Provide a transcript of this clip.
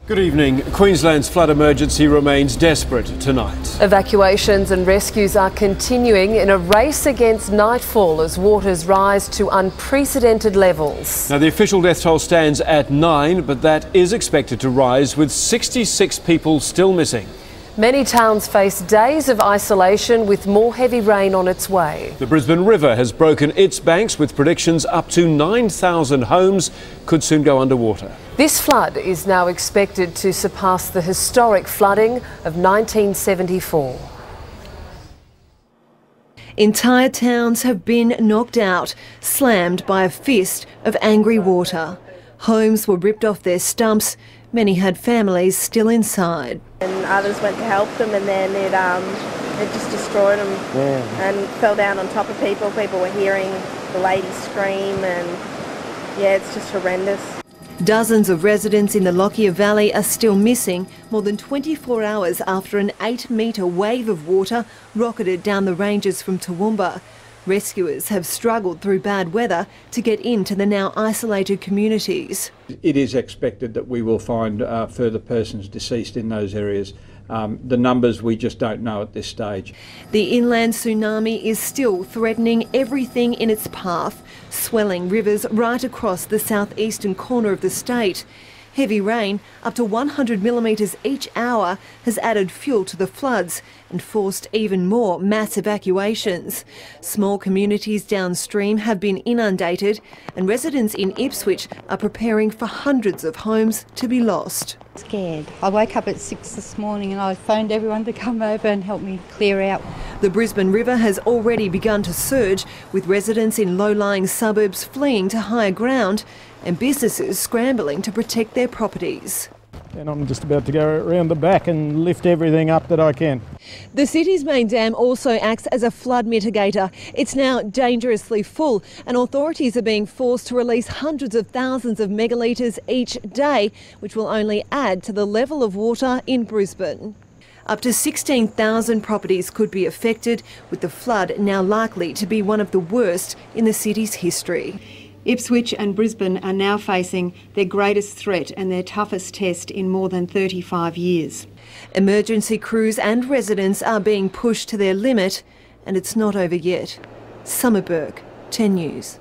Good evening. Queensland's flood emergency remains desperate tonight. Evacuations and rescues are continuing in a race against nightfall as waters rise to unprecedented levels. Now, the official death toll stands at 9, but that is expected to rise, with 66 people still missing. Many towns face days of isolation with more heavy rain on its way. The Brisbane River has broken its banks, with predictions up to 9,000 homes could soon go underwater. This flood is now expected to surpass the historic flooding of 1974. Entire towns have been knocked out, slammed by a fist of angry water. Homes were ripped off their stumps. Many had families still inside. And others went to help them, and then it just destroyed them and fell down on top of people. People were hearing the lady scream, and yeah, it's just horrendous. Dozens of residents in the Lockyer Valley are still missing more than 24 hours after an 8-metre wave of water rocketed down the ranges from Toowoomba. Rescuers have struggled through bad weather to get into the now isolated communities. It is expected that we will find further persons deceased in those areas. The numbers we just don't know at this stage. The inland tsunami is still threatening everything in its path, swelling rivers right across the southeastern corner of the state. Heavy rain, up to 100 millimetres each hour, has added fuel to the floods and forced even more mass evacuations. Small communities downstream have been inundated, and residents in Ipswich are preparing for hundreds of homes to be lost. Scared. I woke up at 6 this morning and I phoned everyone to come over and help me clear out. The Brisbane River has already begun to surge, with residents in low-lying suburbs fleeing to higher ground and businesses scrambling to protect their properties. And I'm just about to go around the back and lift everything up that I can. The city's main dam also acts as a flood mitigator. It's now dangerously full, and authorities are being forced to release hundreds of thousands of megalitres each day, which will only add to the level of water in Brisbane. Up to 16,000 properties could be affected, with the flood now likely to be one of the worst in the city's history. Ipswich and Brisbane are now facing their greatest threat and their toughest test in more than 35 years. Emergency crews and residents are being pushed to their limit, and it's not over yet. Summer Burke, 10 News.